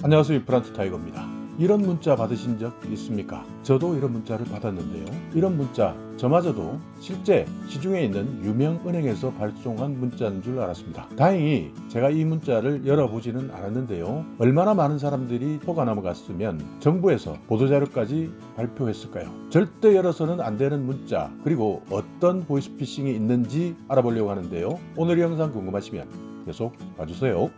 안녕하세요. 프란트 타이거입니다. 이런 문자 받으신 적 있습니까? 저도 이런 문자를 받았는데요. 이런 문자 저마저도 실제 시중에 있는 유명 은행에서 발송한 문자인 줄 알았습니다. 다행히 제가 이 문자를 열어보지는 않았는데요. 얼마나 많은 사람들이 속아 넘어갔으면 정부에서 보도자료까지 발표했을까요? 절대 열어서는 안 되는 문자, 그리고 어떤 보이스피싱이 있는지 알아보려고 하는데요. 오늘 영상 궁금하시면 계속 봐주세요.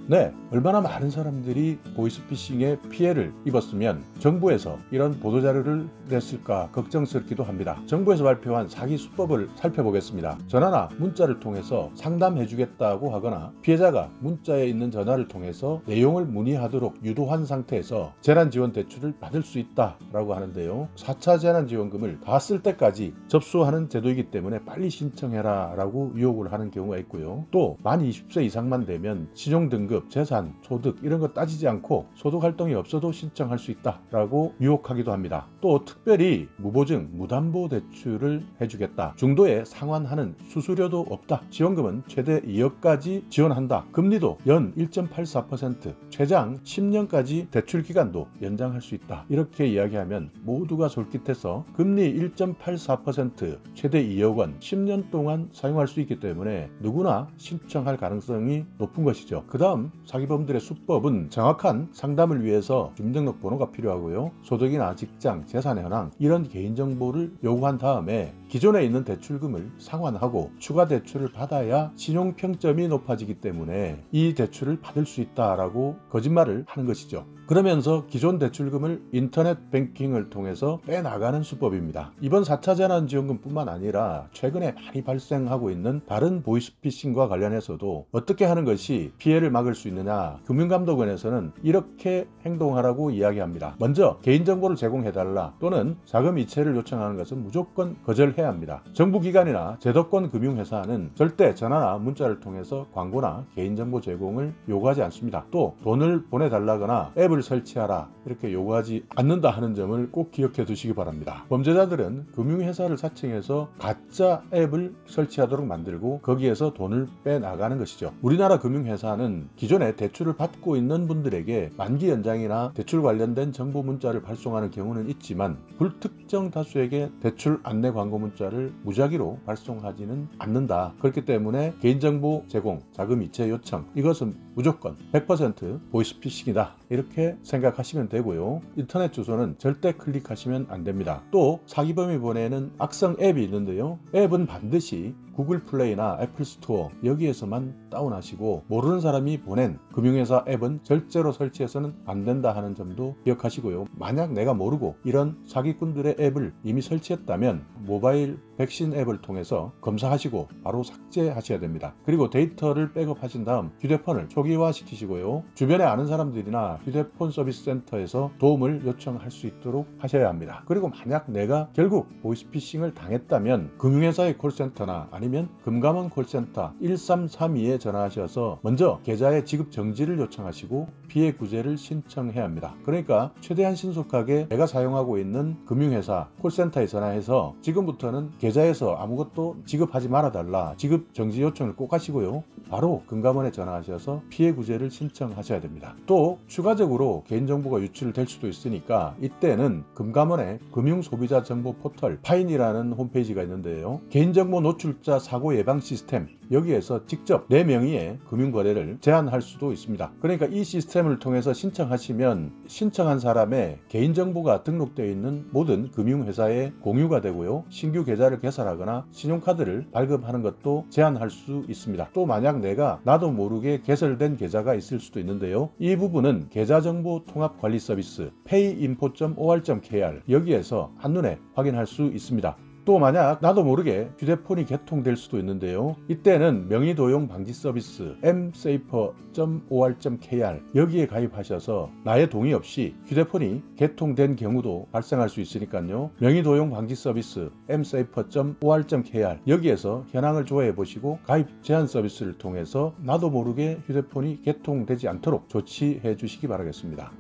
네, 얼마나 많은 사람들이 보이스피싱의 피해를 입었으면 정부에서 이런 보도자료를 냈을까 걱정스럽기도 합니다. 정부에서 발표한 사기 수법을 살펴보겠습니다. 전화나 문자를 통해서 상담해주겠다고 하거나 피해자가 문자에 있는 전화를 통해서 내용을 문의하도록 유도한 상태에서 재난지원 대출을 받을 수 있다라고 하는데요. 4차 재난지원금을 다 쓸 때까지 접수하는 제도이기 때문에 빨리 신청해라 라고 유혹을 하는 경우가 있고요. 또 만 20세 이상만 되면 신용등급, 재산, 소득 이런 거 따지지 않고 소득 활동이 없어도 신청할 수 있다라고 유혹하기도 합니다. 또 특별히 무보증, 무담보 대출을 해주겠다. 중도에 상환하는 수수료도 없다. 지원금은 최대 2억까지 지원한다. 금리도 연 1.84%, 최장 10년까지 대출 기간도 연장할 수 있다. 이렇게 이야기하면 모두가 솔깃해서 금리 1.84%, 최대 2억 원, 10년 동안 사용할 수 있기 때문에 누구나 신청할 가능성이 높은 것이죠. 그 다음 사기범들의 수법은 정확한 상담을 위해서 주민등록번호가 필요하고요. 소득이나 직장, 재산 현황 이런 개인정보를 요구한 다음에 기존에 있는 대출금을 상환하고 추가 대출을 받아야 신용평점이 높아지기 때문에 이 대출을 받을 수 있다라고 거짓말을 하는 것이죠. 그러면서 기존 대출금을 인터넷 뱅킹을 통해서 빼나가는 수법입니다. 이번 4차 재난지원금뿐만 아니라 최근에 많이 발생하고 있는 다른 보이스피싱과 관련해서도 어떻게 하는 것이 피해를 막을 수 있느냐, 금융감독원에서는 이렇게 행동하라고 이야기합니다. 먼저 개인정보를 제공해달라 또는 자금 이체를 요청하는 것은 무조건 거절해야 합니다. 정부기관이나 제도권 금융회사는 절대 전화나 문자를 통해서 광고나 개인정보 제공을 요구하지 않습니다. 또 돈을 보내달라거나 앱을 설치하라 이렇게 요구하지 않는다 하는 점을 꼭 기억해 두시기 바랍니다. 범죄자들은 금융회사를 사칭해서 가짜 앱을 설치하도록 만들고 거기에서 돈을 빼나가는 것이죠. 우리나라 금융회사는 기존에 대출을 받고 있는 분들에게 만기 연장이나 대출 관련된 정보 문자를 발송하는 경우는 있지만 불특정 다수에게 대출 안내 광고 문자를 무작위로 발송하지는 않는다. 그렇기 때문에 개인정보 제공, 자금 이체 요청 이것은 무조건 100% 보이스피싱이다. 이렇게 생각하시면 되고요. 인터넷 주소는 절대 클릭하시면 안 됩니다. 또 사기범이 보내는 악성 앱이 있는데요. 앱은 반드시 구글 플레이나 애플 스토어 여기에서만 다운하시고 모르는 사람이 보낸 금융회사 앱은 절대로 설치해서는 안 된다 하는 점도 기억하시고요. 만약 내가 모르고 이런 사기꾼들의 앱을 이미 설치했다면 모바일 백신 앱을 통해서 검사하시고 바로 삭제하셔야 됩니다. 그리고 데이터를 백업하신 다음 휴대폰을 초기화 시키시고요. 주변에 아는 사람들이나 휴대폰 서비스 센터에서 도움을 요청할 수 있도록 하셔야 합니다. 그리고 만약 내가 결국 보이스피싱을 당했다면 금융회사의 콜센터나 아니면 금감원 콜센터 1332에 전화하셔서 먼저 계좌의 지급 정지를 요청하시고 피해 구제를 신청해야 합니다. 그러니까 최대한 신속하게 내가 사용하고 있는 금융회사 콜센터에 전화해서 지금부터는 계좌에서 아무것도 지급하지 말아달라, 지급 정지 요청을 꼭 하시고요. 바로 금감원에 전화하셔서 피해 구제를 신청하셔야 됩니다. 또 추가적으로 개인정보가 유출될 수도 있으니까 이때는 금감원의 금융소비자 정보 포털 파인이라는 홈페이지가 있는데요. 개인정보 노출자 사고 예방 시스템 여기에서 직접 내 명의의 금융거래를 제한할 수도 있습니다. 그러니까 이 시스템을 통해서 신청하시면 신청한 사람의 개인정보가 등록되어 있는 모든 금융회사에 공유가 되고요. 신규 계좌를 개설하거나 신용카드를 발급하는 것도 제한할 수 있습니다. 또 만약 내가 나도 모르게 개설된 계좌가 있을 수도 있는데요. 이 부분은 계좌정보 통합관리 서비스 payinfo.or.kr 여기에서 한눈에 확인할 수 있습니다. 또 만약 나도 모르게 휴대폰이 개통될 수도 있는데요. 이때는 명의도용 방지 서비스 msafer.or.kr 여기에 가입하셔서 나의 동의 없이 휴대폰이 개통된 경우도 발생할 수 있으니까요. 명의도용 방지 서비스 msafer.or.kr 여기에서 현황을 조회해 보시고 가입 제한 서비스를 통해서 나도 모르게 휴대폰이 개통되지 않도록 조치해 주시기 바라겠습니다.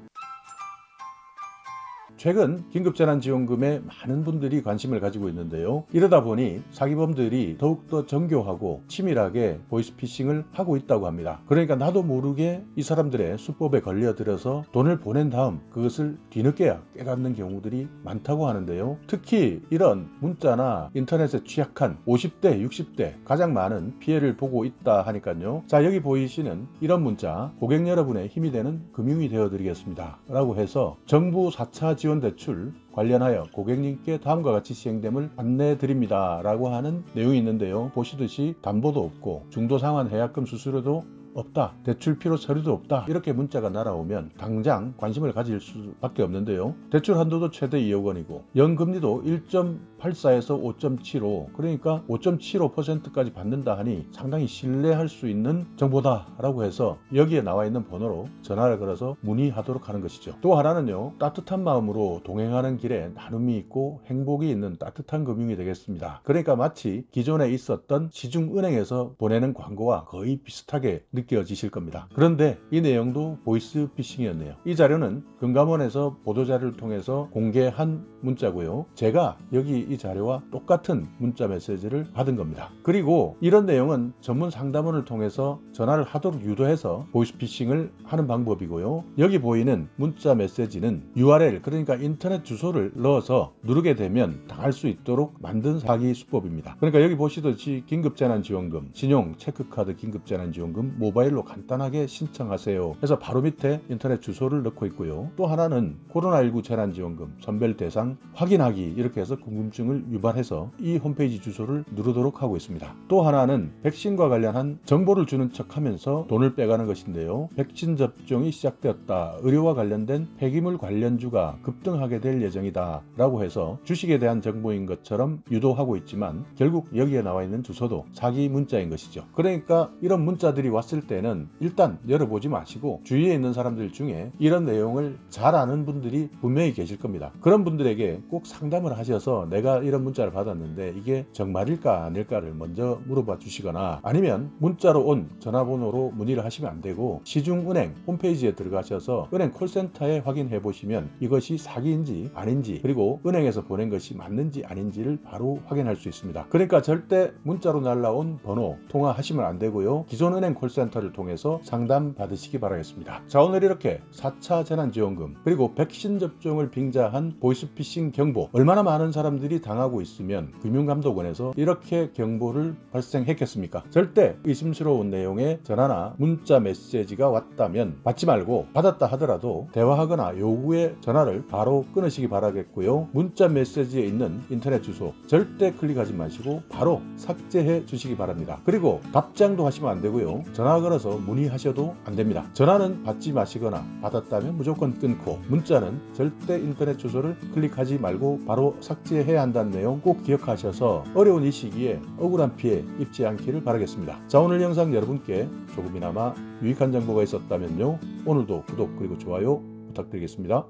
최근 긴급재난지원금에 많은 분들이 관심을 가지고 있는데요. 이러다 보니 사기범들이 더욱더 정교하고 치밀하게 보이스피싱을 하고 있다고 합니다. 그러니까 나도 모르게 이 사람들의 수법에 걸려들어서 돈을 보낸 다음 그것을 뒤늦게야 깨닫는 경우들이 많다고 하는데요. 특히 이런 문자나 인터넷에 취약한 50대, 60대 가장 많은 피해를 보고 있다 하니까요. 자, 여기 보이시는 이런 문자, 고객 여러분의 힘이 되는 금융이 되어드리겠습니다 라고 해서 정부 4차 지원 대출 관련하여 고객님께 다음과 같이 시행됨을 안내드립니다 라고 하는 내용이 있는데요. 보시듯이 담보도 없고 중도상환 해약금 수수료도 없다, 대출 필요 서류도 없다, 이렇게 문자가 날아오면 당장 관심을 가질 수밖에 없는데요. 대출 한도도 최대 2억 원이고 연금리도 1.84에서 5.75, 그러니까 5.75%까지 받는다 하니 상당히 신뢰할 수 있는 정보다 라고 해서 여기에 나와 있는 번호로 전화를 걸어서 문의하도록 하는 것이죠. 또 하나는요, 따뜻한 마음으로 동행하는 길에 나눔이 있고 행복이 있는 따뜻한 금융이 되겠습니다. 그러니까 마치 기존에 있었던 시중은행에서 보내는 광고와 거의 비슷하게 느껴지실 겁니다. 그런데 이 내용도 보이스피싱이었네요. 이 자료는 금감원에서 보도자료를 통해서 공개한 문자고요. 제가 여기 이 자료와 똑같은 문자 메시지를 받은 겁니다. 그리고 이런 내용은 전문 상담원을 통해서 전화를 하도록 유도해서 보이스피싱을 하는 방법이고요. 여기 보이는 문자 메시지는 URL, 그러니까 인터넷 주소를 넣어서 누르게 되면 당할 수 있도록 만든 사기 수법입니다. 그러니까 여기 보시듯이 긴급재난지원금, 신용, 체크카드 긴급재난지원금 모바일로 간단하게 신청하세요. 그래서 바로 밑에 인터넷 주소를 넣고 있고요. 또 하나는 코로나19 재난지원금 선별 대상 확인하기, 이렇게 해서 궁금증을 유발해서 이 홈페이지 주소를 누르도록 하고 있습니다. 또 하나는 백신과 관련한 정보를 주는 척하면서 돈을 빼가는 것인데요. 백신 접종이 시작되었다, 의료와 관련된 폐기물 관련주가 급등하게 될 예정이다 라고 해서 주식에 대한 정보인 것처럼 유도하고 있지만 결국 여기에 나와 있는 주소도 사기 문자인 것이죠. 그러니까 이런 문자들이 왔을 때는 일단 열어보지 마시고 주위에 있는 사람들 중에 이런 내용을 잘 아는 분들이 분명히 계실 겁니다. 그런 분들에게 꼭 상담을 하셔서 내가 이런 문자를 받았는데 이게 정말일까 아닐까를 먼저 물어봐 주시거나, 아니면 문자로 온 전화번호로 문의를 하시면 안 되고 시중은행 홈페이지에 들어가셔서 은행 콜센터에 확인해 보시면 이것이 사기인지 아닌지, 그리고 은행에서 보낸 것이 맞는지 아닌지를 바로 확인할 수 있습니다. 그러니까 절대 문자로 날라온 번호 통화하시면 안 되고요. 기존 은행 콜센터를 통해서 상담 받으시기 바라겠습니다. 자, 오늘 이렇게 4차 재난지원금 그리고 백신 접종을 빙자한 보이스피싱 경보, 얼마나 많은 사람들이 당하고 있으면 금융감독원에서 이렇게 경보를 발생했겠습니까? 절대 의심스러운 내용의 전화나 문자 메시지가 왔다면 받지 말고, 받았다 하더라도 대화하거나 요구의 전화를 바로 끊으시기 바라겠고요. 문자 메시지에 있는 인터넷 주소 절대 클릭하지 마시고 바로 삭제해 주시기 바랍니다. 그리고 답장도 하시면 안 되고요. 전화 걸어서 문의하셔도 안 됩니다. 전화는 받지 마시거나 받았다면 무조건 끊고, 문자는 절대 인터넷 주소를 클릭하지 말고 바로 삭제해야 한다는 내용 꼭 기억하셔서 어려운 이 시기에 억울한 피해 입지 않기를 바라겠습니다. 자, 오늘 영상 여러분께 조금이나마 유익한 정보가 있었다면요, 오늘도 구독 그리고 좋아요 부탁드리겠습니다.